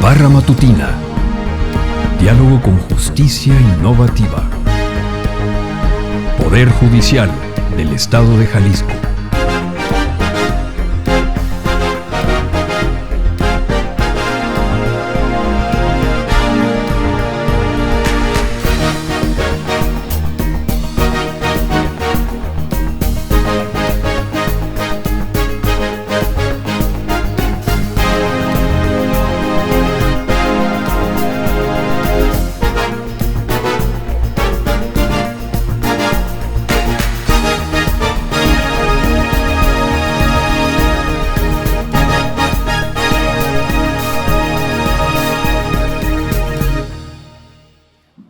Barra Matutina. Diálogo con justicia innovativa. Poder Judicial del Estado de Jalisco.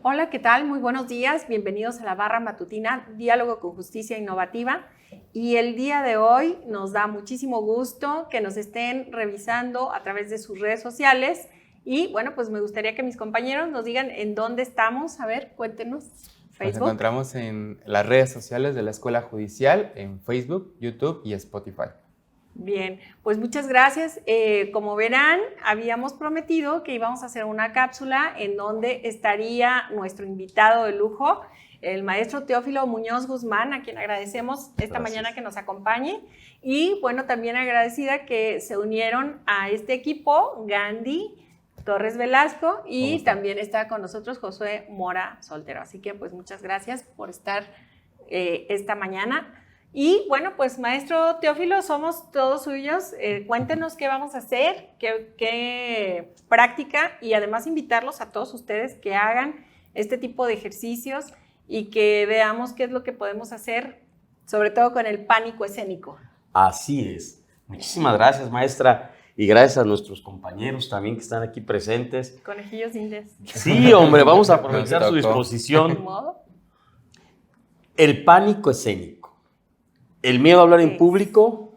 Hola, ¿qué tal? Muy buenos días. Bienvenidos a la Barra Matutina, Diálogo con Justicia Innovativa. Y el día de hoy nos da muchísimo gusto que nos estén revisando a través de sus redes sociales. Y bueno, pues me gustaría que mis compañeros nos digan en dónde estamos. A ver, cuéntenos. Facebook. Nos encontramos en las redes sociales de la Escuela Judicial, en Facebook, YouTube y Spotify. Bien, pues muchas gracias. Como verán, habíamos prometido que íbamos a hacer una cápsula en donde estaría nuestro invitado de lujo, el maestro Teófilo Muñoz Guzmán, a quien agradecemos esta mañana que nos acompañe. Y bueno, también agradecida que se unieron a este equipo Gandhi Torres Velasco y también está con nosotros Josué Mora Soltero. Así que pues muchas gracias por estar esta mañana. Y bueno, pues maestro Teófilo, somos todos suyos. Cuéntenos qué vamos a hacer, qué práctica, y además invitarlos a todos ustedes que hagan este tipo de ejercicios y que veamos qué es lo que podemos hacer, sobre todo con el pánico escénico. Así es. Muchísimas gracias, maestra, y gracias a nuestros compañeros también que están aquí presentes. Conejillos indios. Sí, hombre, vamos a aprovechar su disposición. ¿De modo? El pánico escénico. El miedo a hablar en público,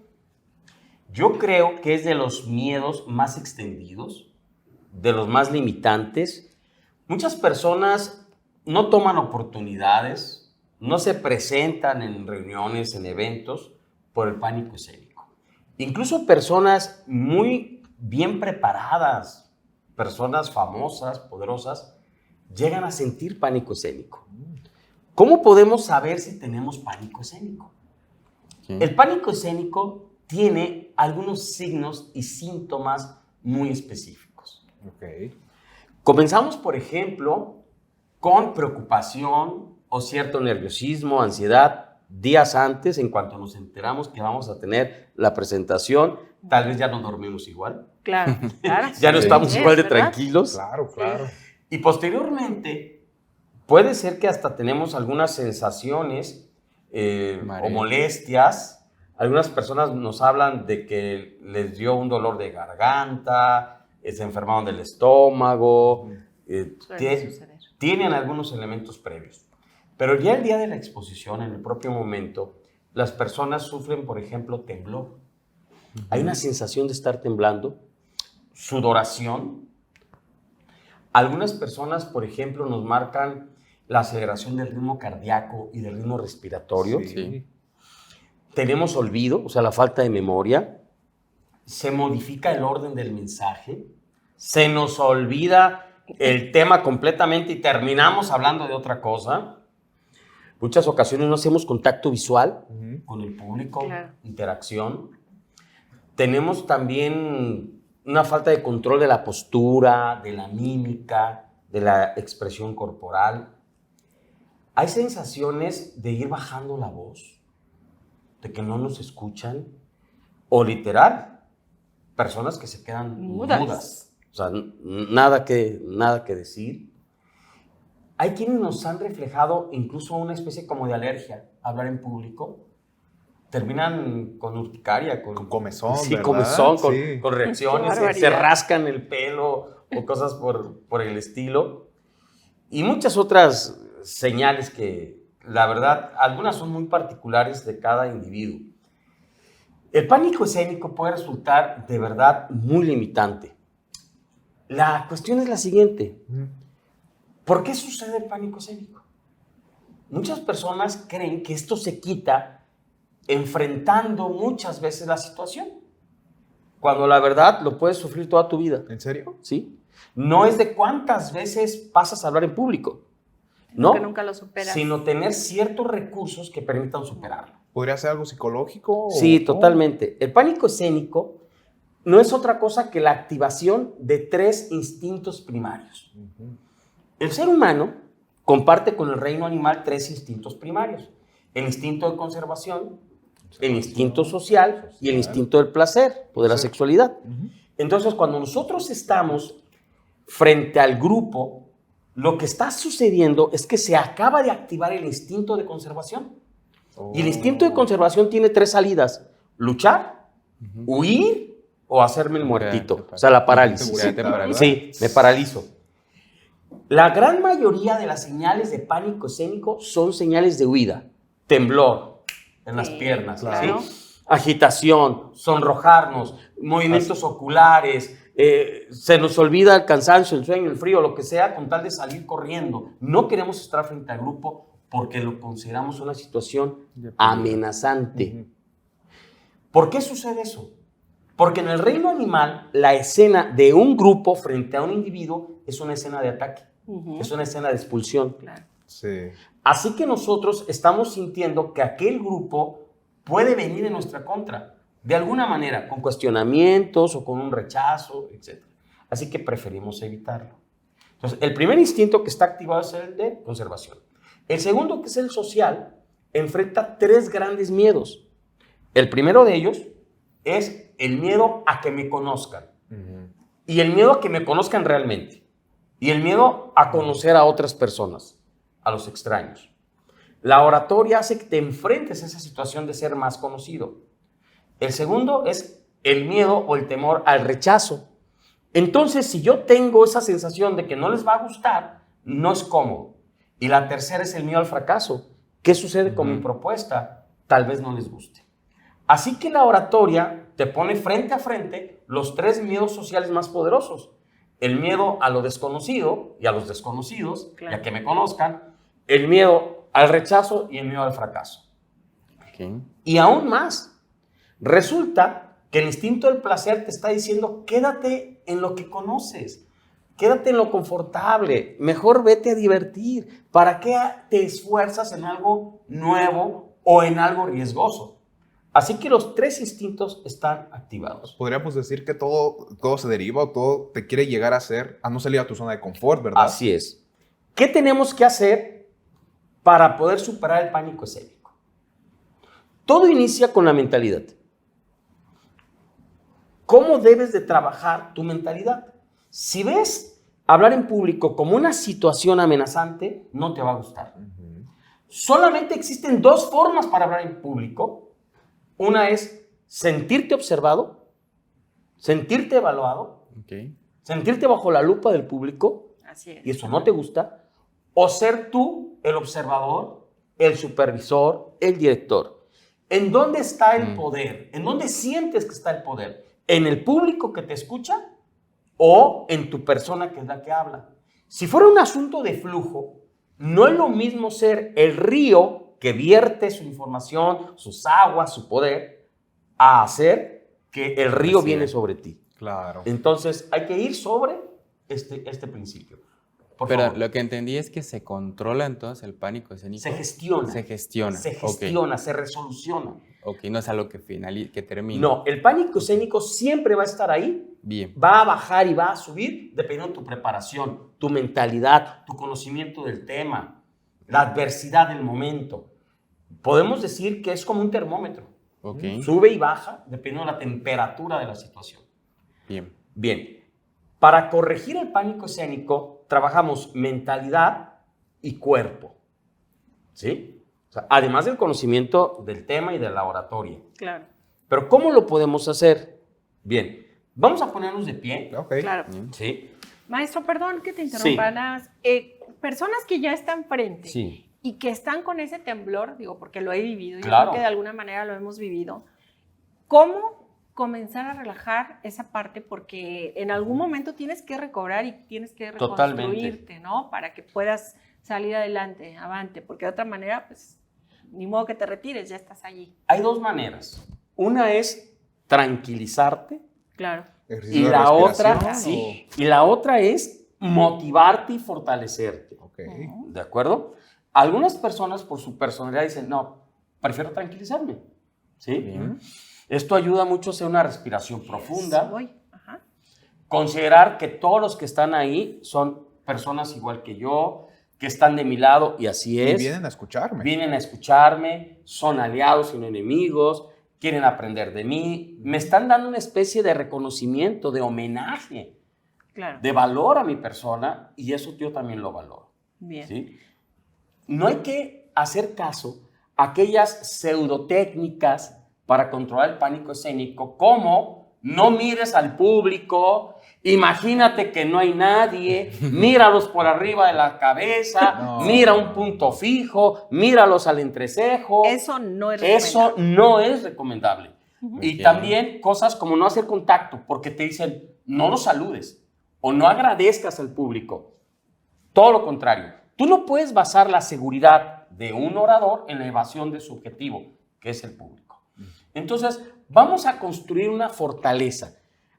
yo creo que es de los miedos más extendidos, de los más limitantes. Muchas personas no toman oportunidades, no se presentan en reuniones, en eventos, por el pánico escénico. Incluso personas muy bien preparadas, personas famosas, poderosas, llegan a sentir pánico escénico. ¿Cómo podemos saber si tenemos pánico escénico? El pánico escénico tiene algunos signos y síntomas muy específicos. Comenzamos, por ejemplo, con preocupación o cierto nerviosismo, ansiedad, días antes, en cuanto nos enteramos que vamos a tener la presentación, tal vez ya no dormimos igual. Claro, claro. Ya no estamos igual de tranquilos. Claro, claro. Y posteriormente, puede ser que hasta tenemos algunas sensaciones o molestias. Algunas personas nos hablan de que les dio un dolor de garganta, se enfermaron del estómago, tienen algunos elementos previos. Pero ya el día de la exposición, en el propio momento, las personas sufren, por ejemplo, temblor. Hay una sensación de estar temblando, sudoración. Algunas personas, por ejemplo, nos marcan la aceleración del ritmo cardíaco y del ritmo respiratorio. Sí. Tenemos olvido, o sea, la falta de memoria. Se modifica el orden del mensaje. Se nos olvida el tema completamente y terminamos hablando de otra cosa. Muchas ocasiones no hacemos contacto visual con el público, interacción. Tenemos también una falta de control de la postura, de la mímica, de la expresión corporal. Hay sensaciones de ir bajando la voz, de que no nos escuchan, o literal, personas que se quedan mudas. O sea, nada que decir. Hay quienes nos han reflejado incluso una especie como de alergia a hablar en público. Terminan con urticaria, con comezón, sí, ¿verdad? comezón, Sí. con reacciones, se rascan el pelo o cosas por el estilo. Y muchas otras señales que, la verdad, algunas son muy particulares de cada individuo. El pánico escénico puede resultar de verdad muy limitante. La cuestión es la siguiente. ¿Por qué sucede el pánico escénico? Muchas personas creen que esto se quita enfrentando muchas veces la situación, cuando la verdad lo puedes sufrir toda tu vida. ¿En serio? ¿Sí? No es de cuántas veces pasas a hablar en público, ¿no? Que nunca lo superas. Sino tener ciertos recursos que permitan superarlo. ¿Podría ser algo psicológico? Sí, totalmente. El pánico escénico no es otra cosa que la activación de 3 instintos primarios. El ser humano comparte con el reino animal 3 instintos primarios. El instinto de conservación, el instinto social y el instinto del placer o de la sexualidad. Entonces, cuando nosotros estamos frente al grupo, lo que está sucediendo es que se acaba de activar el instinto de conservación. Y el instinto de conservación tiene 3 salidas: luchar, huir o hacerme el muertito. O sea, la parálisis. Sí, me paralizo. La gran mayoría de las señales de pánico escénico son señales de huida. Temblor en las piernas, claro. ¿sí? Agitación, sonrojarnos, movimientos oculares, se nos olvida el cansancio, el sueño, el frío, lo que sea, con tal de salir corriendo. No queremos estar frente al grupo porque lo consideramos una situación amenazante. ¿Por qué sucede eso? Porque en el reino animal, la escena de un grupo frente a un individuo es una escena de ataque, es una escena de expulsión. Claro. Sí. Así que nosotros estamos sintiendo que aquel grupo puede venir en nuestra contra, de alguna manera, con cuestionamientos o con un rechazo, etc. Así que preferimos evitarlo. Entonces, el primer instinto que está activado es el de conservación. El segundo, que es el social, enfrenta 3 grandes miedos. El primero de ellos es el miedo a que me conozcan. Y el miedo a que me conozcan realmente. Y el miedo a conocer a otras personas, a los extraños. La oratoria hace que te enfrentes a esa situación de ser más conocido. El segundo es el miedo o el temor al rechazo. Entonces, si yo tengo esa sensación de que no les va a gustar, no es cómodo. Y la tercera es el miedo al fracaso. ¿Qué sucede con mi propuesta? Tal vez no les guste. Así que la oratoria te pone frente a frente los 3 miedos sociales más poderosos. El miedo a lo desconocido y a los desconocidos, Claro. y a que me conozcan. El miedo al rechazo y el miedo al fracaso. Y aún más, resulta que el instinto del placer te está diciendo: quédate en lo que conoces, quédate en lo confortable, mejor vete a divertir. ¿Para qué te esfuerzas en algo nuevo o en algo riesgoso? Así que los 3 instintos están activados. Podríamos decir que todo se deriva o todo te quiere llegar a hacer a no salir a tu zona de confort, ¿verdad? Así es. ¿Qué tenemos que hacer para poder superar el pánico escénico? Todo inicia con la mentalidad. ¿Cómo debes de trabajar tu mentalidad? Si ves hablar en público como una situación amenazante, no te va a gustar. Solamente existen 2 formas para hablar en público. Una es sentirte observado, sentirte evaluado, sentirte bajo la lupa del público, Así es. y eso no te gusta, o ser tú el observador, el supervisor, el director. ¿En dónde está el poder? ¿En dónde sientes que está el poder? ¿En el público que te escucha o en tu persona, que es la que habla? Si fuera un asunto de flujo, no es lo mismo ser el río que vierte su información, sus aguas, su poder, a hacer que el río viene sobre ti. Claro. Entonces, hay que ir sobre este principio. Pero favor. lo que entendí es que se controla entonces el pánico escénico. Se gestiona. Se gestiona. Se gestiona, se resoluciona. Ok, no es algo que que termine. No, el pánico escénico siempre va a estar ahí. Bien. Va a bajar y va a subir dependiendo de tu preparación, tu mentalidad, tu conocimiento del tema, la adversidad del momento. Podemos decir que es como un termómetro. Ok. Sube y baja dependiendo de la temperatura de la situación. Bien. Bien, para corregir el pánico escénico, trabajamos mentalidad y cuerpo. ¿Sí? O sea, además del conocimiento del tema y de la oratoria. Claro. Pero ¿cómo lo podemos hacer? Bien, vamos a ponernos de pie. Ok. Claro. ¿Sí? Maestro, perdón que te interrumpa. Nada más. Personas que ya están frente Sí. y que están con ese temblor, digo, porque lo he vivido, Claro. yo creo que de alguna manera lo hemos vivido, ¿cómo comenzar a relajar esa parte? Porque en algún momento tienes que recobrar y tienes que reconstruirte, ¿no? Para que puedas salir adelante, avante, porque de otra manera, pues, ni modo que te retires, ya estás allí. Hay 2 maneras. Una es tranquilizarte Claro. ¿Ejercicio Y de la otra, respiración sí, y la otra es motivarte y fortalecerte. Ok. ¿De acuerdo? Algunas personas por su personalidad dicen, no, prefiero tranquilizarme. ¿Sí? Bien. Esto ayuda mucho a hacer una respiración profunda. Voy. Ajá. Considerar que todos los que están ahí son personas igual que yo, que están de mi lado, y así Y es. vienen a escucharme. Vienen a escucharme, son aliados y no enemigos, quieren aprender de mí, me están dando una especie de reconocimiento, de homenaje, Claro. de valor a mi persona, y eso yo también lo valoro. Bien. ¿Sí? No hay que hacer caso a aquellas pseudotécnicas para controlar el pánico escénico, como no mires al público, imagínate que no hay nadie, míralos por arriba de la cabeza, No. mira un punto fijo, míralos al entrecejo. Eso no es Eso recomendable. no es recomendable. Y Ok. también cosas como no hacer contacto, porque te dicen no los saludes o no agradezcas al público. Todo lo contrario. Tú no puedes basar la seguridad de un orador en la evasión de su objetivo, que es el público. Entonces, vamos a construir una fortaleza.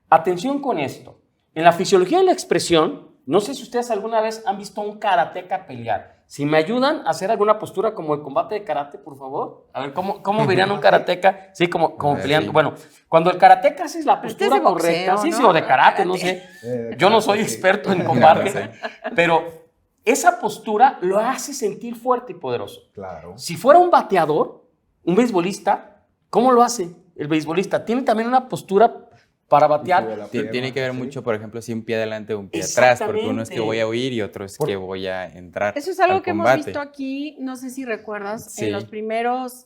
Atención con esto. En la fisiología de la expresión, no sé si ustedes alguna vez han visto a un karateca pelear. Si me ayudan a hacer alguna postura como el combate de karate, por favor. A ver, ¿cómo verían un karateca? Sí, como peleando. Sí. Bueno, cuando el karateca hace la Este es postura de boxeo, correcta, sí, ¿no? sí, o de karate, no sé. Yo no soy experto en combate, Claro, pero esa postura lo hace sentir fuerte y poderoso. Claro. Si fuera un bateador, un beisbolista, ¿cómo lo hace el beisbolista? Tiene también una postura para batear. Tiene que ver mucho, por ejemplo, si un pie adelante o un pie atrás, porque uno es que Exactamente. voy a huir y otro es que voy a entrar. Eso es algo al que hemos combate. visto aquí, no sé si recuerdas, Sí. en los primeros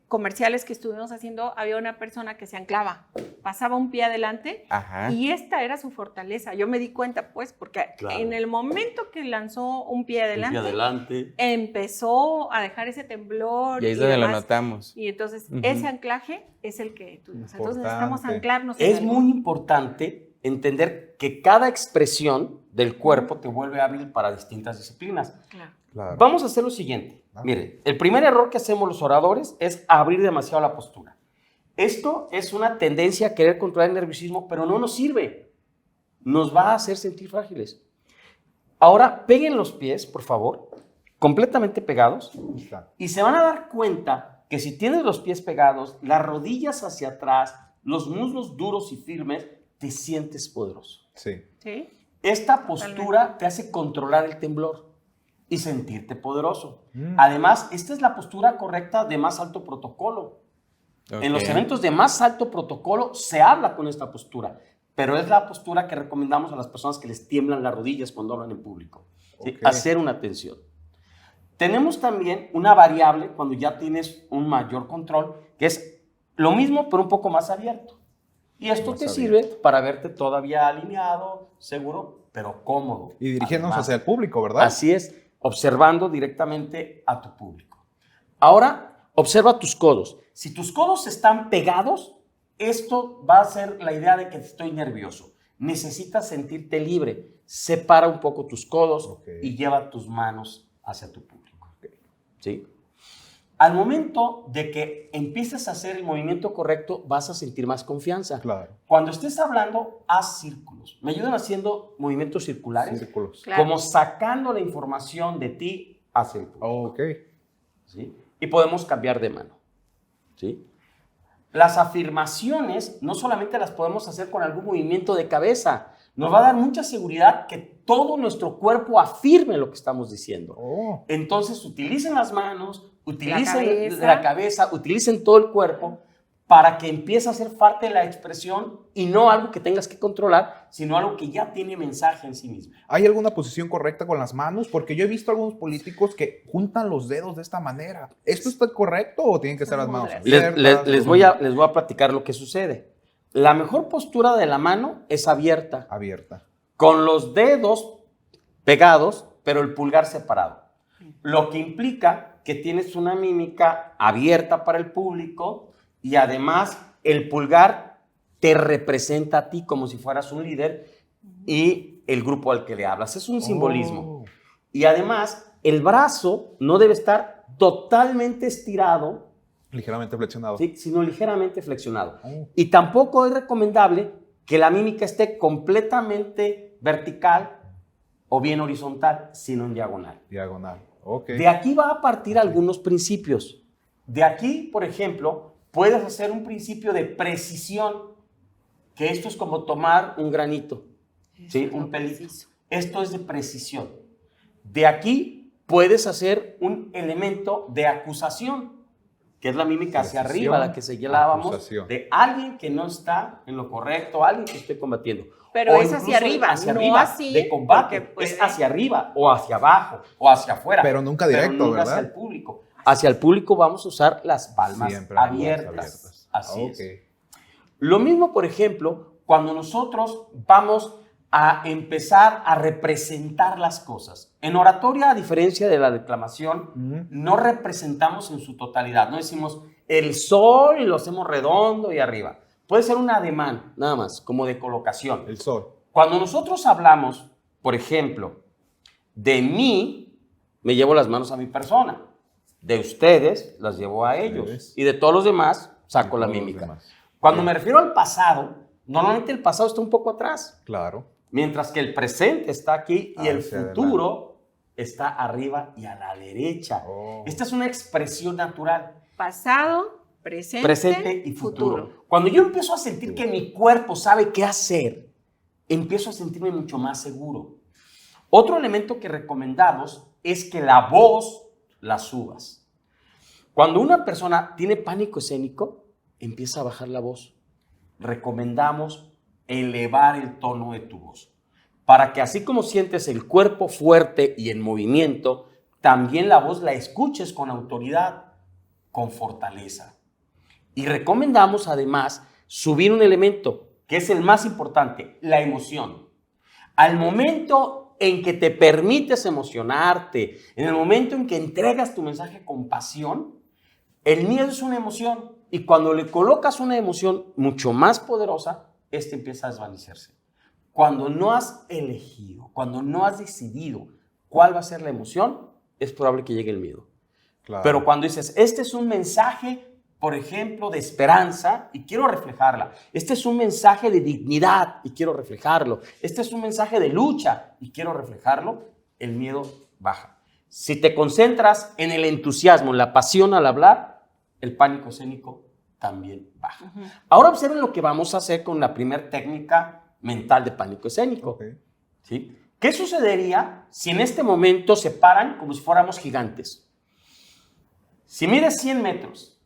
comerciales que estuvimos haciendo, había una persona que se anclaba, pasaba un pie adelante Ajá. y esta era su fortaleza. Yo me di cuenta, pues, porque Claro. en el momento que lanzó un pie Un adelante, pie adelante. empezó a dejar ese temblor Y ahí es donde lo demás. notamos. Y entonces Ujú. ese anclaje es el que tuvimos. Entonces necesitamos Importante. anclarnos en Es algo. muy importante entender que cada expresión del cuerpo te vuelve hábil para distintas disciplinas. Claro. Claro. Vamos a hacer lo siguiente. Ah. Miren, el primer error que hacemos los oradores es abrir demasiado la postura. Esto es una tendencia a querer controlar el nerviosismo, pero no nos sirve. Nos va a hacer sentir frágiles. Ahora, peguen los pies, por favor, completamente pegados, Ahí está. y se van a dar cuenta que si tienes los pies pegados, las rodillas hacia atrás, los muslos duros y firmes, te sientes poderoso. Sí. ¿Sí? Esta postura te hace controlar el temblor y sentirte poderoso. Mm. Además, esta es la postura correcta de más alto protocolo. En los Ok. eventos de más alto protocolo se habla con esta postura, pero es la postura que recomendamos a las personas que les tiemblan las rodillas cuando hablan en público. ¿Sí? Ok. Hacer una tensión. Tenemos también una variable cuando ya tienes un mayor control, que es lo mismo, pero un poco más abierto. Y esto Más te abierto. sirve para verte todavía alineado, seguro, pero cómodo. Y dirigiéndonos Además, hacia el público, ¿verdad? así es, observando directamente a tu público. Ahora, observa tus codos. Si tus codos están pegados, esto va a ser la idea de que estoy nervioso. Necesitas sentirte libre. Separa un poco tus codos Ok. y lleva tus manos hacia tu público. ¿Sí? Al momento de que empieces a hacer el movimiento correcto, vas a sentir más confianza. Claro. Cuando estés hablando, haz círculos. Me ayudan haciendo movimientos circulares, Círculos. Claro. como sacando la información de ti hacia el público. Ok. ¿Sí? Y podemos cambiar de mano. ¿Sí? Las afirmaciones no solamente las podemos hacer con algún movimiento de cabeza, nos va a dar mucha seguridad que todo nuestro cuerpo afirme lo que estamos diciendo. Oh. Entonces utilicen las manos, utilicen cabeza. la cabeza, utilicen todo el cuerpo para que empiece a ser parte de la expresión y no algo que tengas que controlar, sino algo que ya tiene mensaje en sí mismo. ¿Hay alguna posición correcta con las manos? Porque yo he visto algunos políticos que juntan los dedos de esta manera. ¿Esto está correcto o tienen que estar las manos abiertas? Les voy a platicar lo que sucede. La mejor postura de la mano es abierta, Abierta. con los dedos pegados, pero el pulgar separado. Lo que implica que tienes una mímica abierta para el público y además el pulgar te representa a ti como si fueras un líder y el grupo al que le hablas. Es un simbolismo. Oh. Y además el brazo no debe estar totalmente estirado, Ligeramente flexionado. ¿sí? Sino ligeramente flexionado. Oh. Y tampoco es recomendable que la mímica esté completamente vertical o bien horizontal, sino en diagonal. Diagonal, ok. De aquí va a partir algunos principios. De aquí, por ejemplo, puedes hacer un principio de precisión, que esto es como tomar un granito, ¿sí? Un pelito. Esto es de precisión. De aquí puedes hacer un elemento de acusación, que es la mímica hacia arriba, la que señalábamos, de alguien que no está en lo correcto, alguien que esté combatiendo. Pero O es hacia arriba, hacia no arriba, así, de combate. porque Es hacia arriba, o hacia abajo, o hacia afuera. Pero nunca directo, pero nunca ¿verdad? hacia el público. Hacia el público vamos a usar las palmas Siempre las abiertas. Así Ok. es. Lo mismo, por ejemplo, cuando nosotros vamos a empezar a representar las cosas. En oratoria, a diferencia de la declamación, no representamos en su totalidad. No decimos el sol y lo hacemos redondo y arriba. Puede ser un ademán, nada más, como de colocación. El sol. Cuando nosotros hablamos, por ejemplo, de mí, me llevo las manos a mi persona. De ustedes, las llevo a ellos. Ustedes. Y de todos los demás, saco la Todos los mímica. demás. Cuando me refiero al pasado, normalmente el pasado está un poco atrás. Claro. Mientras que el presente está aquí y el Hacia futuro está arriba y a la derecha. Oh. Esta es una expresión natural. Pasado, Presente y futuro. Cuando yo empiezo a sentir que mi cuerpo sabe qué hacer, empiezo a sentirme mucho más seguro. Otro elemento que recomendamos es que la voz la subas. Cuando una persona tiene pánico escénico, empieza a bajar la voz. Recomendamos elevar el tono de tu voz, para que así como sientes el cuerpo fuerte y en movimiento, también la voz la escuches con autoridad, con fortaleza. Y recomendamos además subir un elemento que es el más importante, la emoción. Al momento en que te permites emocionarte, en el momento en que entregas tu mensaje con pasión, el miedo es una emoción y cuando le colocas una emoción mucho más poderosa, este empieza a desvanecerse. Cuando no has elegido, cuando no has decidido cuál va a ser la emoción, es probable que llegue el miedo. Claro. Pero cuando dices, este es un mensaje, por ejemplo, de esperanza y quiero reflejarla. Este es un mensaje de dignidad y quiero reflejarlo. Este es un mensaje de lucha y quiero reflejarlo, el miedo baja. Si te concentras en el entusiasmo, en la pasión al hablar, el pánico escénico también baja. Ahora observen lo que vamos a hacer con la primera técnica mental de pánico escénico. Ok. ¿Sí? ¿Qué sucedería si en este momento se paran como si fuéramos gigantes? Si mides 100 metros,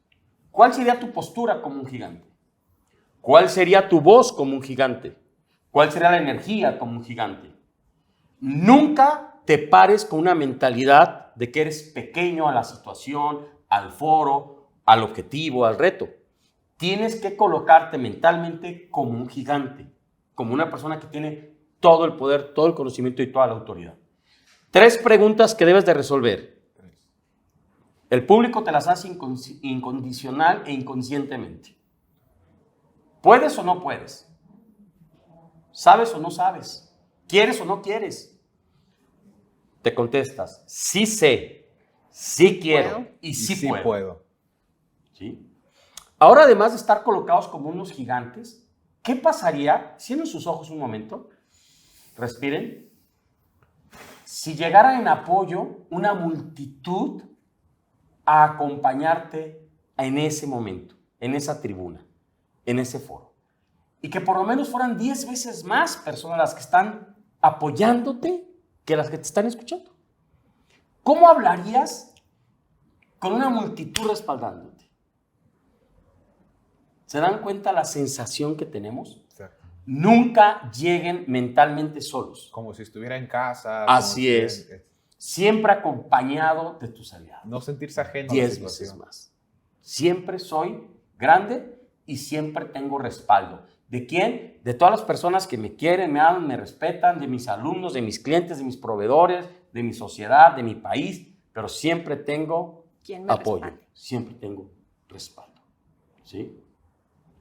¿cuál sería tu postura como un gigante? ¿Cuál sería tu voz como un gigante? ¿Cuál sería la energía como un gigante? Nunca te pares con una mentalidad de que eres pequeño a la situación, al foro, al objetivo, al reto. Tienes que colocarte mentalmente como un gigante, como una persona que tiene todo el poder, todo el conocimiento y toda la autoridad. 3 preguntas que debes de resolver. El público te las hace incondicional e inconscientemente. ¿Puedes o no puedes? ¿Sabes o no sabes? ¿Quieres o no quieres? Te contestas, sí sé, sí quiero ¿Puedo? y sí, Sí puedo. puedo. ¿Sí? Ahora, además de estar colocados como unos gigantes, ¿qué pasaría? Cierren sus ojos un momento, respiren. Si llegara en apoyo una multitud a acompañarte en ese momento, en esa tribuna, en ese foro. Y que por lo menos fueran 10 veces más personas las que están apoyándote que las que te están escuchando. ¿Cómo hablarías con una multitud respaldándote? ¿Se dan cuenta la sensación que tenemos? Exacto. Nunca lleguen mentalmente solos. Como si estuviera en casa. Así como si es. estuviera- Siempre acompañado de tus aliados. No sentirse ajeno a la 10 situación. veces más. Siempre soy grande y siempre tengo respaldo. ¿De quién? De todas las personas que me quieren, me aman, me respetan, de mis alumnos, de mis clientes, de mis proveedores, de mi sociedad, de mi país, pero siempre tengo ¿Quién me apoyo, respalde? siempre tengo respaldo. ¿Sí?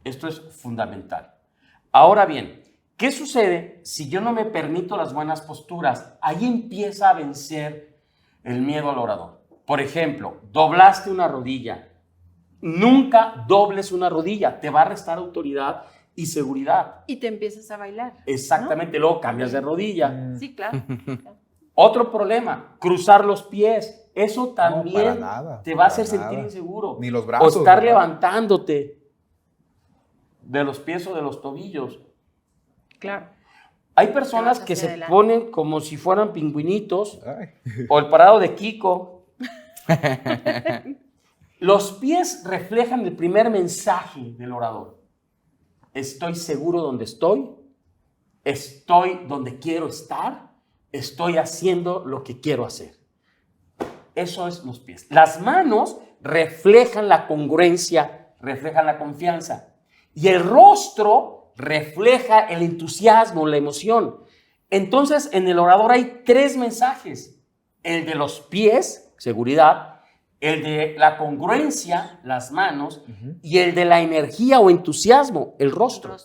Esto es fundamental. Ahora bien, ¿qué sucede si yo no me permito las buenas posturas? Ahí empieza a vencer el miedo al orador. Por ejemplo, doblaste una rodilla. Nunca dobles una rodilla, te va a restar autoridad y seguridad. Y te empiezas a bailar. Exactamente, luego cambias de rodilla. Sí, claro. Otro problema, cruzar los pies. Eso para también nada, te va a para hacer sentir nada. inseguro. Ni los brazos, o estar ¿verdad? levantándote de los pies o de los tobillos. Claro. Hay personas Te vas que hacia se adelante. ponen como si fueran pingüinitos Ay. o el parado de Kiko. Los pies reflejan el primer mensaje del orador. Estoy seguro donde estoy donde quiero estar, estoy haciendo lo que quiero hacer. Eso es los pies. Las manos reflejan la congruencia, reflejan la confianza. Y el rostro refleja el entusiasmo, la emoción. Entonces, en el orador hay 3 mensajes. El de los pies, seguridad, el de la congruencia, las manos, y el de la energía o entusiasmo, el rostro.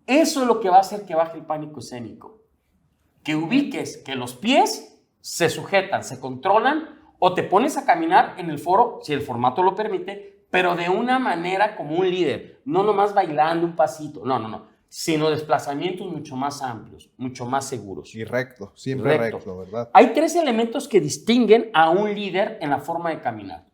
Eso es lo que va a hacer que baje el pánico escénico. Que ubiques que los pies se sujetan, se controlan, o te pones a caminar en el foro, si el formato lo permite, pero de una manera como un líder, no nomás bailando un pasito, no, sino desplazamientos mucho más amplios, mucho más seguros. Y recto, siempre Recto. recto, ¿verdad? Hay 3 elementos que distinguen a un líder en la forma de caminar.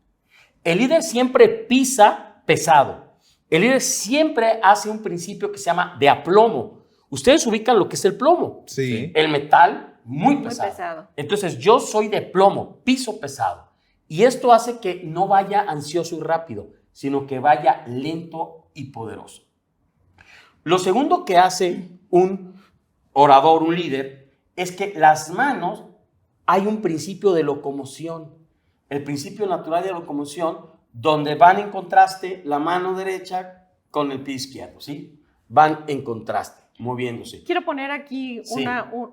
El líder siempre pisa pesado. El líder siempre hace un principio que se llama de aplomo. Ustedes ubican lo que es el plomo. Sí. El metal muy Muy pesado. pesado. Entonces yo soy de plomo, piso pesado. Y esto hace que no vaya ansioso y rápido, sino que vaya lento y poderoso. Lo segundo que hace un orador, un líder, es que las manos, hay un principio de locomoción. El principio natural de locomoción, donde van en contraste la mano derecha con el pie izquierdo, ¿sí? Van en contraste, moviéndose. Quiero poner aquí Sí.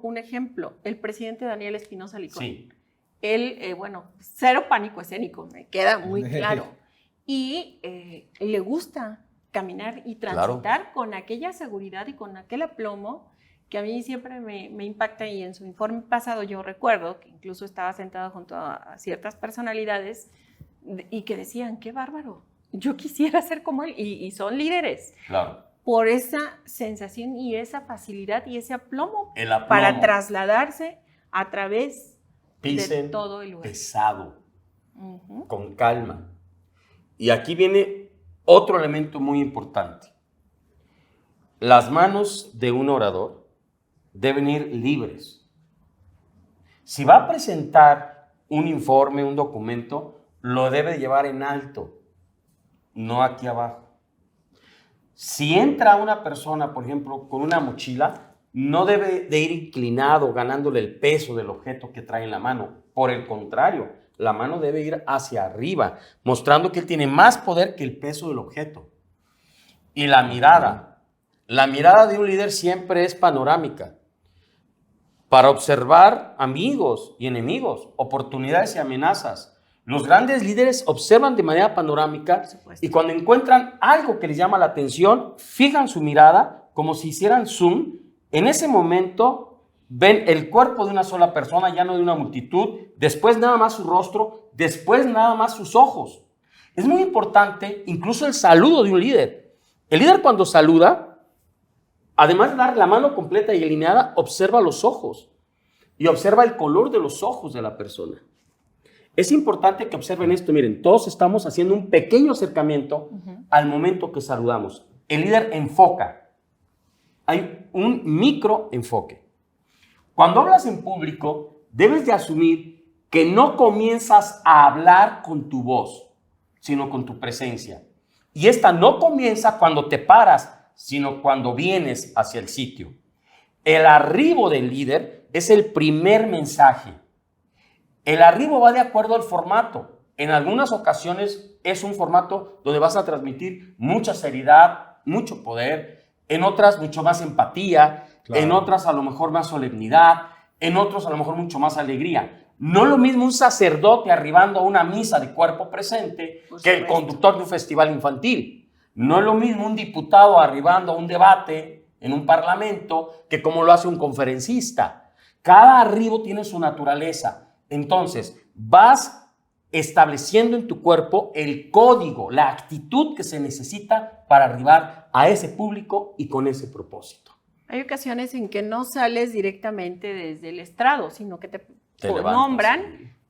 un ejemplo. El presidente Daniel Espinosa Licón. Sí, Él, cero pánico escénico, me queda muy claro. Y le gusta caminar y transitar con aquella seguridad y con aquel aplomo que a mí siempre me impacta. Y en su informe pasado yo recuerdo que incluso estaba sentado junto a ciertas personalidades y que decían, qué bárbaro, yo quisiera ser como él. Y son líderes. claro. Por esa sensación y esa facilidad y ese aplomo, El aplomo. para trasladarse a través Pisen de todo el lugar. pesado, Ujú. con calma. Y aquí viene otro elemento muy importante. Las manos de un orador deben ir libres. Si va a presentar un informe, un documento, lo debe llevar en alto, no aquí abajo. Si entra una persona, por ejemplo, con una mochila, no debe de ir inclinado, ganándole el peso del objeto que trae en la mano. Por el contrario, la mano debe ir hacia arriba, mostrando que él tiene más poder que el peso del objeto. Y la mirada de un líder siempre es panorámica, para observar amigos y enemigos, oportunidades y amenazas. Los grandes líderes observan de manera panorámica supuesto. y cuando encuentran algo que les llama la atención, fijan su mirada como si hicieran zoom. En ese momento ven el cuerpo de una sola persona, ya no de una multitud, después nada más su rostro, después nada más sus ojos. Es muy importante incluso el saludo de un líder. El líder cuando saluda, además de dar la mano completa y alineada, observa los ojos y observa el color de los ojos de la persona. Es importante que observen esto. Miren, todos estamos haciendo un pequeño acercamiento al momento que saludamos. El líder enfoca. Hay un microenfoque. Cuando hablas en público, debes de asumir que no comienzas a hablar con tu voz, sino con tu presencia. Y esta no comienza cuando te paras, sino cuando vienes hacia el sitio. El arribo del líder es el primer mensaje. El arribo va de acuerdo al formato. En algunas ocasiones es un formato donde vas a transmitir mucha seriedad, mucho poder, en otras mucho más empatía, Claro. en otras a lo mejor más solemnidad, en otros a lo mejor mucho más alegría. No es lo mismo un sacerdote arribando a una misa de cuerpo presente Por que el supuesto. conductor de un festival infantil. No es lo mismo un diputado arribando a un debate en un parlamento que como lo hace un conferencista. Cada arribo tiene su naturaleza. Entonces, vas estableciendo en tu cuerpo el código, la actitud que se necesita para arribar a ese público y con ese propósito. Hay ocasiones en que no sales directamente desde el estrado, sino que te levantas, nombran,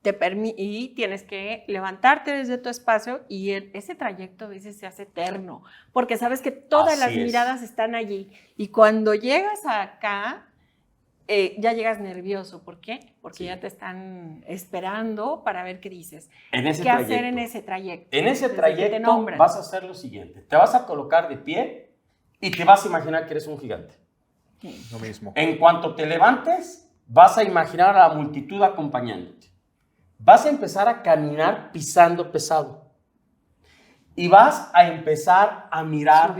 sí. y tienes que levantarte desde tu espacio y ese trayecto a veces se hace eterno, porque sabes que todas las miradas están allí y cuando llegas acá, ya llegas nervioso. ¿Por qué? Porque ya te están esperando para ver qué dices. ¿Qué hacer en ese trayecto? En ese trayecto vas a hacer lo siguiente. Te vas a colocar de pie y te vas a imaginar que eres un gigante. Sí. Lo mismo. En cuanto te levantes, vas a imaginar a la multitud acompañándote. Vas a empezar a caminar pisando pesado. Y vas a empezar a mirar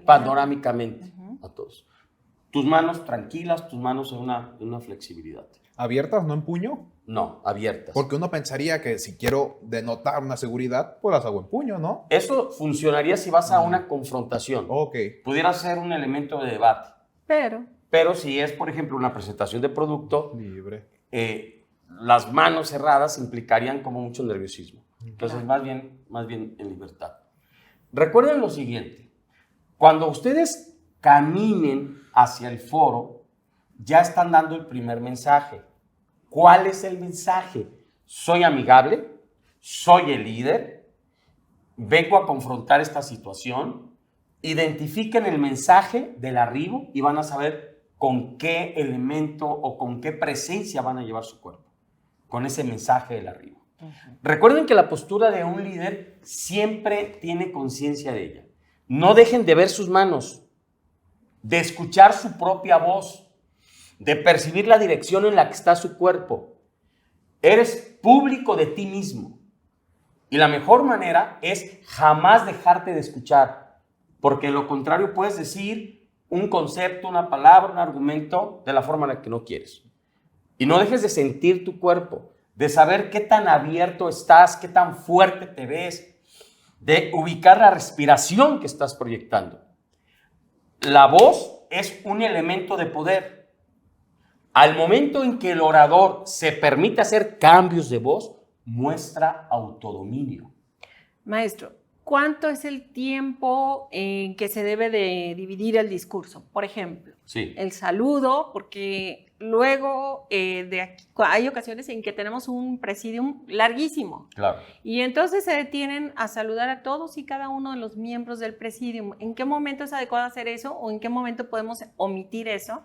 panorámicamente a todos. Tus manos tranquilas, tus manos en una flexibilidad. ¿Abiertas, no en puño? No, abiertas. Porque uno pensaría que si quiero denotar una seguridad, pues las hago en puño, ¿no? Eso funcionaría si vas a una confrontación. Ok. Pudiera ser un elemento de debate. Pero si es, por ejemplo, una presentación de producto, libre. Las manos cerradas implicarían como mucho nerviosismo. Entonces, más bien en libertad. Recuerden lo siguiente. Cuando ustedes caminen hacia el foro, ya están dando el primer mensaje. ¿Cuál es el mensaje? Soy amigable, soy el líder, vengo a confrontar esta situación. Identifiquen el mensaje del arribo y van a saber con qué elemento o con qué presencia van a llevar su cuerpo, con ese mensaje del arribo. Recuerden que la postura de un líder siempre tiene conciencia de ella. No dejen de ver sus manos, de escuchar su propia voz, de percibir la dirección en la que está su cuerpo. Eres público de ti mismo. Y la mejor manera es jamás dejarte de escuchar, porque de lo contrario puedes decir un concepto, una palabra, un argumento de la forma en la que no quieres. Y no dejes de sentir tu cuerpo, de saber qué tan abierto estás, qué tan fuerte te ves, de ubicar la respiración que estás proyectando. La voz es un elemento de poder. Al momento en que el orador se permite hacer cambios de voz, muestra autodominio. Maestro, ¿cuánto es el tiempo en que se debe de dividir el discurso? Por ejemplo, el saludo, porque luego hay ocasiones en que tenemos un presidium larguísimo. Claro. Y entonces se detienen a saludar a todos y cada uno de los miembros del presidium. ¿En qué momento es adecuado hacer eso o en qué momento podemos omitir eso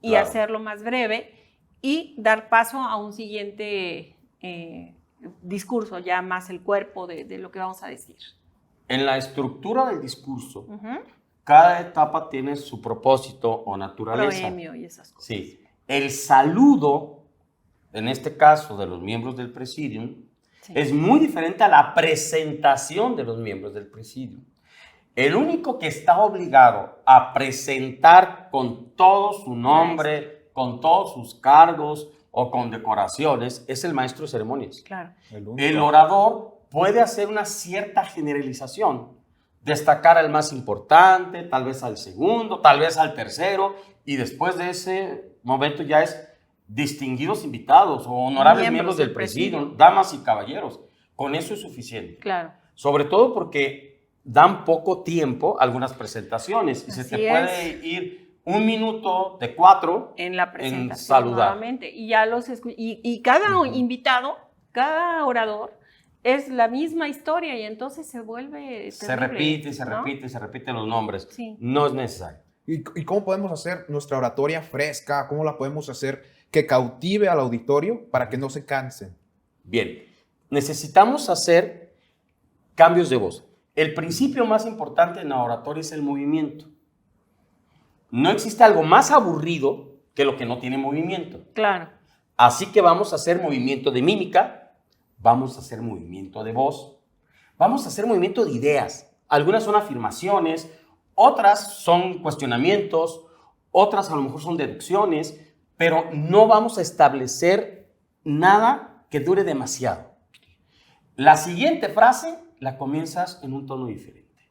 y hacerlo más breve y dar paso a un siguiente discurso, ya más el cuerpo de lo que vamos a decir? En la estructura del discurso, cada etapa tiene su propósito o naturaleza. Proemio y esas cosas. Sí. El saludo, en este caso de los miembros del presidium, es muy diferente a la presentación de los miembros del presidium. El único que está obligado a presentar con todo su nombre, con todos sus cargos o con decoraciones, es el maestro de ceremonias. Claro. El orador puede hacer una cierta generalización, destacar al más importante, tal vez al segundo, tal vez al tercero, y después de ese momento ya es distinguidos invitados o honorables miembros del presidium, damas y caballeros. Con eso es suficiente. Claro. Sobre todo porque dan poco tiempo algunas presentaciones y se te puede ir 1 minuto de 4 en la presentación, en saludar. Nuevamente. Y ya y cada invitado, cada orador es la misma historia y entonces se vuelve terrible, se repite los nombres. No es necesario. ¿Y cómo podemos hacer nuestra oratoria fresca? ¿Cómo la podemos hacer que cautive al auditorio para que no se cansen? Bien, necesitamos hacer cambios de voz. El principio más importante en la oratoria es el movimiento. No existe algo más aburrido que lo que no tiene movimiento. Claro. Así que vamos a hacer movimiento de mímica, vamos a hacer movimiento de voz, vamos a hacer movimiento de ideas. Algunas son afirmaciones, otras son cuestionamientos, otras a lo mejor son deducciones, pero no vamos a establecer nada que dure demasiado. La siguiente frase la comienzas en un tono diferente.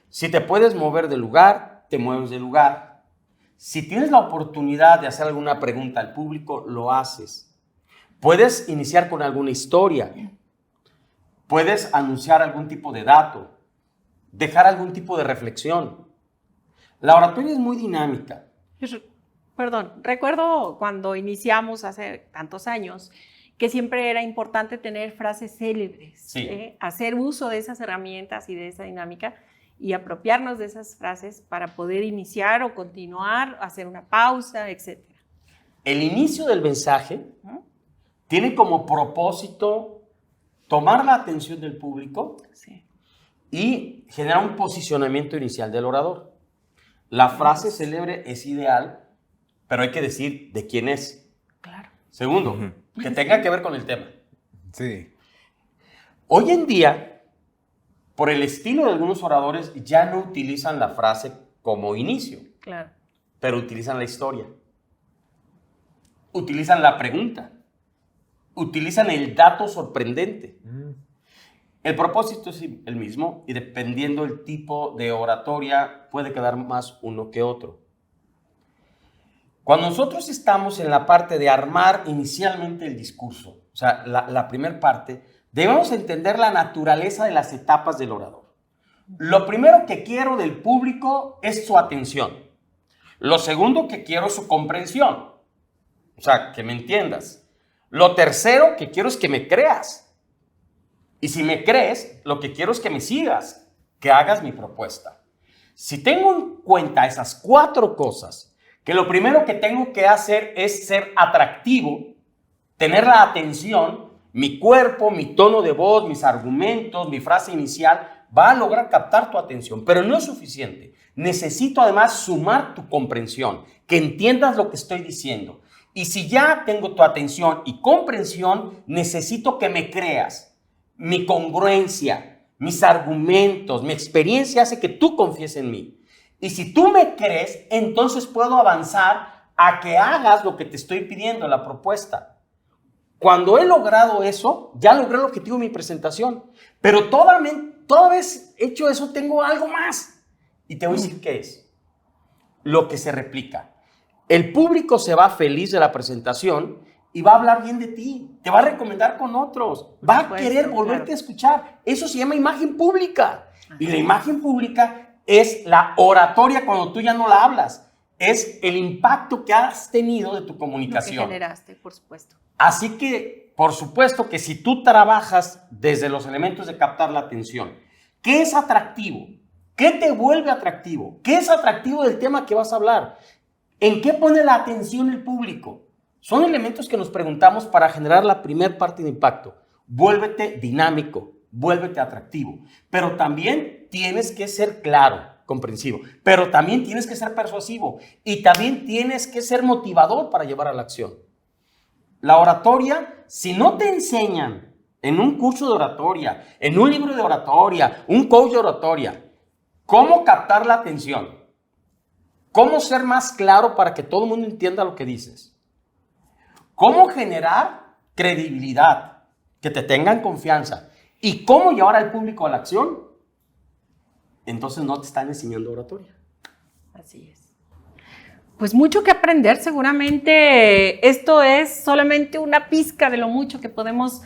Si te puedes mover de lugar, te mueves de lugar. Si tienes la oportunidad de hacer alguna pregunta al público, lo haces. Puedes iniciar con alguna historia, puedes anunciar algún tipo de dato, dejar algún tipo de reflexión. La oratoria es muy dinámica. Perdón, recuerdo cuando iniciamos hace tantos años que siempre era importante tener frases célebres, Sí. Hacer uso de esas herramientas y de esa dinámica y apropiarnos de esas frases para poder iniciar o continuar, hacer una pausa, etc. El inicio del mensaje tiene como propósito tomar la atención del público Sí. y generar un posicionamiento inicial del orador. La frase célebre es ideal, pero hay que decir de quién es. Claro. Segundo, que tenga que ver con el tema. Sí. Hoy en día, por el estilo de algunos oradores, ya no utilizan la frase como inicio, Claro. pero utilizan la historia. Utilizan la pregunta. Utilizan el dato sorprendente. El propósito es el mismo y dependiendo del tipo de oratoria puede quedar más uno que otro. Cuando nosotros estamos en la parte de armar inicialmente el discurso, o sea, la primera parte, debemos entender la naturaleza de las etapas del orador. Lo primero que quiero del público es su atención. Lo segundo que quiero es su comprensión. O sea, que me entiendas. Lo tercero que quiero es que me creas. Y si me crees, lo que quiero es que me sigas, que hagas mi propuesta. Si tengo en cuenta esas 4 cosas, que lo primero que tengo que hacer es ser atractivo, tener la atención, mi cuerpo, mi tono de voz, mis argumentos, mi frase inicial, va a lograr captar tu atención, pero no es suficiente. Necesito además sumar tu comprensión, que entiendas lo que estoy diciendo. Y si ya tengo tu atención y comprensión, necesito que me creas. Mi congruencia, mis argumentos, mi experiencia hace que tú confíes en mí. Y si tú me crees, entonces puedo avanzar a que hagas lo que te estoy pidiendo, la propuesta. Cuando he logrado eso, ya logré el objetivo de mi presentación. Pero toda vez hecho eso, tengo algo más. Y te voy a decir qué es. Lo que se replica. El público se va feliz de la presentación y va a hablar bien de ti. Te va a recomendar con otros. Va a querer volverte a escuchar. Eso se llama imagen pública. Y la imagen pública es la oratoria cuando tú ya no la hablas. Es el impacto que has tenido de tu comunicación. Lo que generaste, por supuesto. Así que, por supuesto que si tú trabajas desde los elementos de captar la atención, ¿qué es atractivo? ¿Qué te vuelve atractivo? ¿Qué es atractivo del tema que vas a hablar? ¿En qué pone la atención el público? Son elementos que nos preguntamos para generar la primera parte de impacto. Vuélvete dinámico, vuélvete atractivo. Pero también tienes que ser claro, comprensivo. Pero también tienes que ser persuasivo. Y también tienes que ser motivador para llevar a la acción. La oratoria, si no te enseñan en un curso de oratoria, en un libro de oratoria, un coach de oratoria, cómo captar la atención, cómo ser más claro para que todo el mundo entienda lo que dices, cómo generar credibilidad, que te tengan confianza y cómo llevar al público a la acción, entonces no te están enseñando oratoria. Así es. Pues mucho que aprender, seguramente esto es solamente una pizca de lo mucho que podemos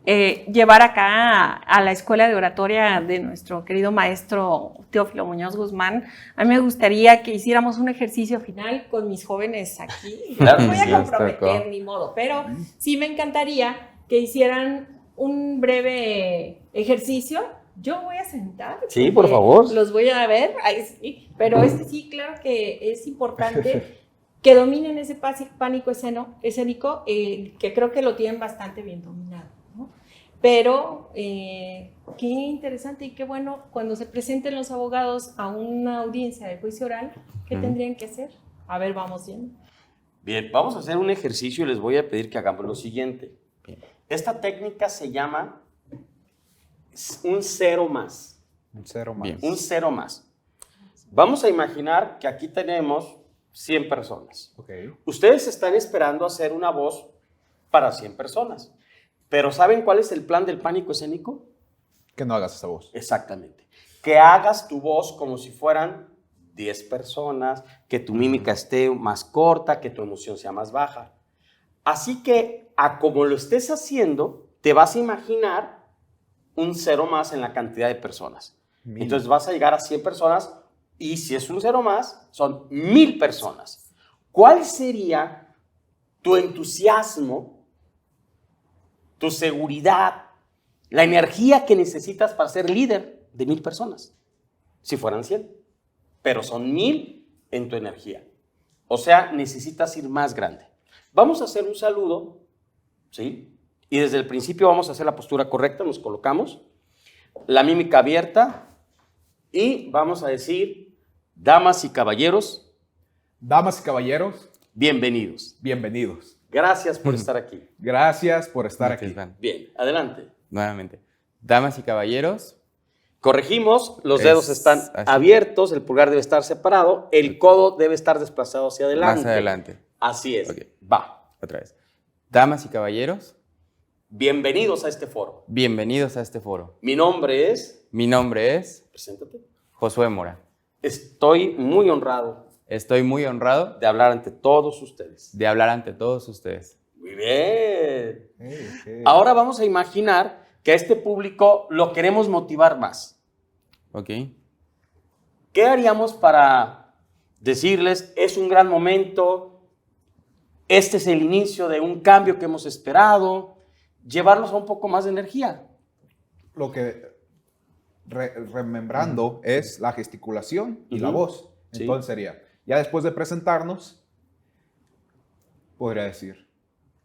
llevar acá a la escuela de oratoria de nuestro querido maestro Teófilo Muñoz Guzmán. A mí me gustaría que hiciéramos un ejercicio final con mis jóvenes aquí. Claro, No voy a sí, comprometer ni modo, pero sí me encantaría que hicieran un breve ejercicio. Yo voy a sentar. Sí, por favor. Los voy a ver. Ay, sí. Pero sí, claro que es importante que dominen ese pánico escénico, que creo que lo tienen bastante bien dominado, ¿no? Pero qué interesante y qué bueno cuando se presenten los abogados a una audiencia de juicio oral, ¿qué tendrían que hacer? A ver, vamos viendo. Bien, vamos a hacer un ejercicio y les voy a pedir que hagamos lo siguiente. Esta técnica se llama un 0 más. Un 0 más. Bien. Un 0 más. Vamos a imaginar que aquí tenemos 100 personas. Okay. Ustedes están esperando hacer una voz para 100 personas. Pero ¿saben cuál es el plan del pánico escénico? Que no hagas esa voz. Exactamente. Que hagas tu voz como si fueran 10 personas, que tu mímica esté más corta, que tu emoción sea más baja. Así que, a como lo estés haciendo, te vas a imaginar un 0 más en la cantidad de personas. Entonces vas a llegar a 100 personas y si es un 0 más, son 1000 personas. ¿Cuál sería tu entusiasmo, tu seguridad, la energía que necesitas para ser líder de 1000 personas? Si fueran 100, pero son 1000 en tu energía. O sea, necesitas ir más grande. Vamos a hacer un saludo, ¿sí? Y desde el principio vamos a hacer la postura correcta, nos colocamos, la mímica abierta y vamos a decir, damas y caballeros. Damas y caballeros. Bienvenidos. Bienvenidos. Gracias por estar aquí. Gracias por estar aquí. Bien, adelante. Nuevamente. Damas y caballeros. Corregimos, los dedos están así. abiertos, el pulgar debe estar separado, el codo debe estar desplazado hacia adelante. Más adelante. Así es. Ok. Va. Otra vez. Damas y caballeros. Bienvenidos a este foro. Bienvenidos a este foro. Mi nombre es... Mi nombre es Preséntate. Josué Mora. Estoy muy honrado Estoy muy honrado de hablar ante todos ustedes. de hablar ante todos ustedes. Muy bien. Okay. Ahora vamos a imaginar que a este público lo queremos motivar más. ¿Ok? ¿Qué haríamos para decirles, es un gran momento, este es el inicio de un cambio que hemos esperado, llevarlos a un poco más de energía? Lo que remembrando es la gesticulación y la voz. Sí. Entonces sería, ya después de presentarnos, podría decir,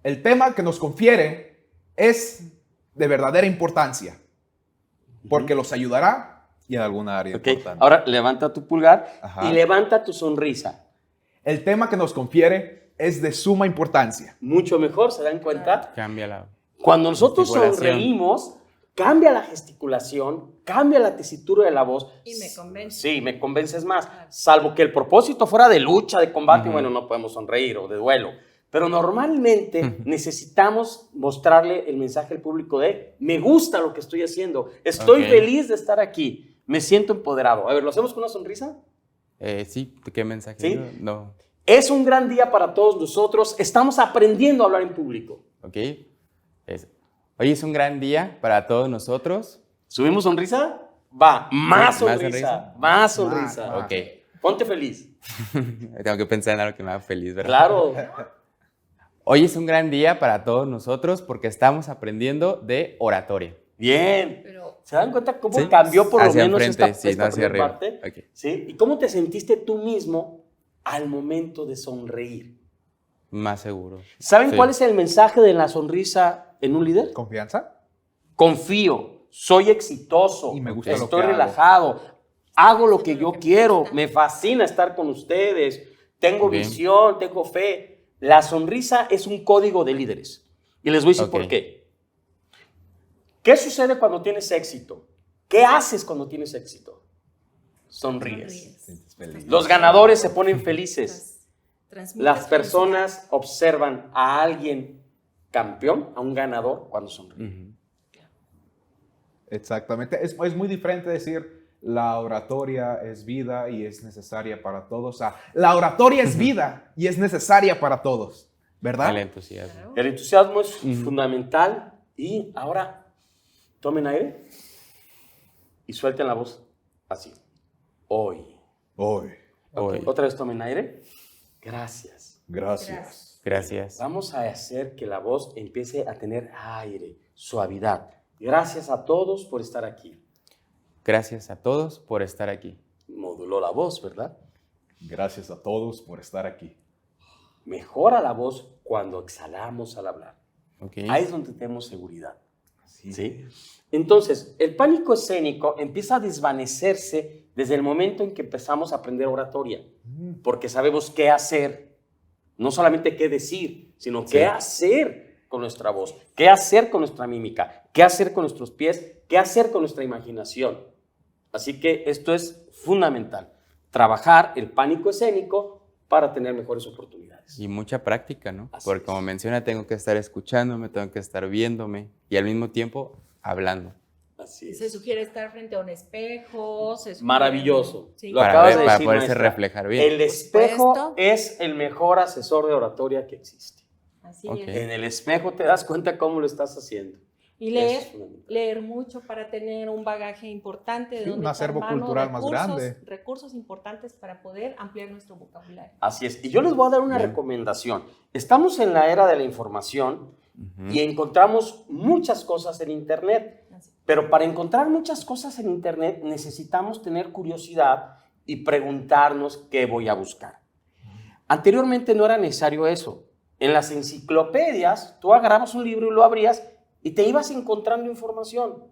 el tema que nos confiere es de verdadera importancia, porque los ayudará y en alguna área Ok, importante. ahora levanta tu pulgar Ajá. y levanta tu sonrisa. El tema que nos confiere es de suma importancia. Mucho mejor, ¿se dan cuenta? Cambia la... Cuando nosotros Gesticulación. sonreímos, cambia la gesticulación, cambia la tesitura de la voz. Y me convence. Sí, me convences más. Salvo que el propósito fuera de lucha, de combate, Ujú. bueno, no podemos sonreír o de duelo. Pero normalmente necesitamos mostrarle el mensaje al público de me gusta lo que estoy haciendo, estoy Ok. feliz de estar aquí, me siento empoderado. A ver, ¿lo hacemos con una sonrisa? Sí, ¿qué mensaje? ¿Sí? No. Es un gran día para todos nosotros, estamos aprendiendo a hablar en público. ¿Ok? Hoy es un gran día para todos nosotros. ¿Subimos sonrisa? Va, más Sí, más sonrisa, sonrisa. más sonrisa. Más. Ok. Ponte feliz. Tengo que pensar en algo que me haga feliz, ¿verdad? Claro. Hoy es un gran día para todos nosotros porque estamos aprendiendo de oratoria. Bien. Pero ¿Se dan cuenta cómo ¿Sí? cambió por lo Hacia menos enfrente, esta, sí, esta no hacia primera arriba. parte? Ok. ¿Sí? ¿Y cómo te sentiste tú mismo al momento de sonreír? Más seguro. ¿Saben Sí. cuál es el mensaje de la sonrisa en un líder? ¿Confianza? Confío, soy exitoso, Y me gusta lo estoy que hago. relajado, hago lo que yo quiero, me fascina estar con ustedes, tengo Bien. visión, tengo fe. La sonrisa es un código de líderes. Y les voy a decir Ok. por qué. ¿Qué sucede cuando tienes éxito? ¿Qué haces cuando tienes éxito? Sonríes. Los ganadores se ponen felices. Las personas observan a alguien campeón, a un ganador, cuando sonríe. Ujú. Exactamente. Es muy diferente decir la oratoria es vida y es necesaria para todos. O sea, la oratoria es vida y es necesaria para todos, ¿verdad? El entusiasmo. El entusiasmo es fundamental. Y ahora, tomen aire y suelten la voz así. Hoy. Hoy. Hoy. Otra vez tomen aire. Gracias. Gracias. Gracias. Vamos a hacer que la voz empiece a tener aire, suavidad. Gracias a todos por estar aquí. Gracias a todos por estar aquí. Moduló la voz, ¿verdad? Gracias a todos por estar aquí. Mejora la voz cuando exhalamos al hablar. ¿Ok? Ahí es donde tenemos seguridad. ¿Sí? Entonces, el pánico escénico empieza a desvanecerse desde el momento en que empezamos a aprender oratoria, porque sabemos qué hacer, no solamente qué decir, sino qué hacer con nuestra voz, qué hacer con nuestra mímica, qué hacer con nuestros pies, qué hacer con nuestra imaginación. Así que esto es fundamental, trabajar el pánico escénico para tener mejores oportunidades. Y mucha práctica, ¿no? Así Porque es. como menciona, tengo que estar escuchándome, tengo que estar viéndome y al mismo tiempo hablando. Así se es. sugiere estar frente a un espejo. se sugiere- Maravilloso. Sí. Lo Para acabas ver- de para decir, poderse maestra. reflejar bien. El espejo supuesto. es el mejor asesor de oratoria que existe. Así Ok. es. En el espejo te das cuenta cómo lo estás haciendo. Y Eso es fundamental. leer mucho para tener un bagaje importante de Sí, donde un acervo echar mano, cultural más grande. recursos importantes para poder ampliar nuestro vocabulario. Así es. Y yo les voy a dar una recomendación. Estamos en la era de la información y encontramos muchas cosas en Internet. Así. Pero para encontrar muchas cosas en Internet necesitamos tener curiosidad y preguntarnos qué voy a buscar. Anteriormente no era necesario eso. En las enciclopedias, tú agarrabas un libro y lo abrías y te ibas encontrando información.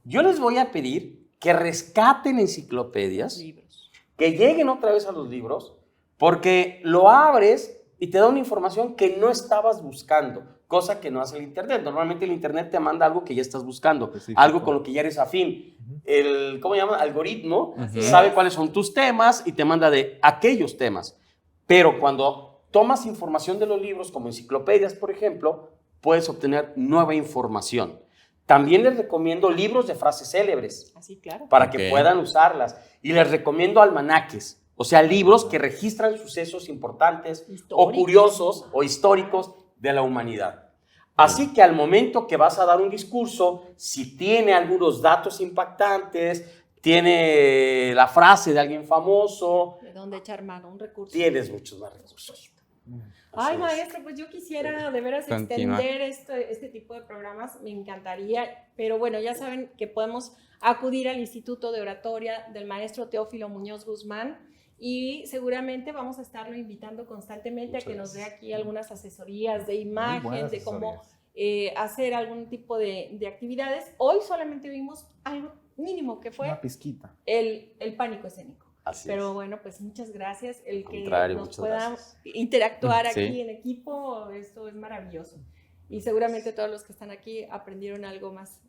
Yo les voy a pedir que rescaten enciclopedias, Libros. que lleguen otra vez a los libros, porque lo abres y te da una información que no estabas buscando, cosa que no hace el Internet. Normalmente el Internet te manda algo que ya estás buscando, Específico. algo con lo que ya eres afín. El, ¿cómo se llama? Algoritmo Ujú. sabe cuáles son tus temas y te manda de aquellos temas. Pero cuando tomas información de los libros, como enciclopedias, por ejemplo, puedes obtener nueva información. También les recomiendo libros de frases célebres Así, claro. para Ok. que puedan usarlas. Y les recomiendo almanaques, o sea, libros que registran sucesos importantes o Históricos. curiosos o históricos de la humanidad. Así que al momento que vas a dar un discurso, si tiene algunos datos impactantes, tiene la frase de alguien famoso, De dónde echar mano, un recurso. tienes muchos más recursos. Ay, Así es. maestro, pues yo quisiera de veras Continúa. extender este tipo de programas, me encantaría, pero bueno, ya saben que podemos acudir al Instituto de Oratoria del maestro Teófilo Muñoz Guzmán y seguramente vamos a estarlo invitando constantemente Muchas a que nos dé gracias. aquí algunas asesorías de imagen, buenas de cómo asesorías. hacer algún tipo de actividades. Hoy solamente vimos algo mínimo que fue Una pizquita. el pánico escénico. Así Pero es. bueno, pues muchas gracias. El que Contrario, nos muchas pueda gracias. interactuar Sí. aquí en equipo, esto es maravilloso. Y seguramente todos los que están aquí aprendieron algo más.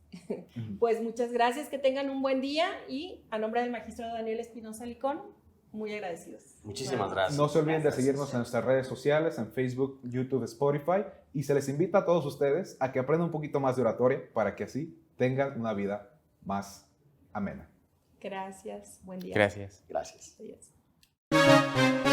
Pues muchas gracias, que tengan un buen día y a nombre del magistrado Daniel Espinosa Licón, muy agradecidos. Muchísimas gracias. No se olviden de Gracias. seguirnos en nuestras redes sociales, en Facebook, YouTube, Spotify, y se les invita a todos ustedes a que aprendan un poquito más de oratoria para que así tengan una vida más amena. Gracias, buen día. Gracias. Gracias. Adiós.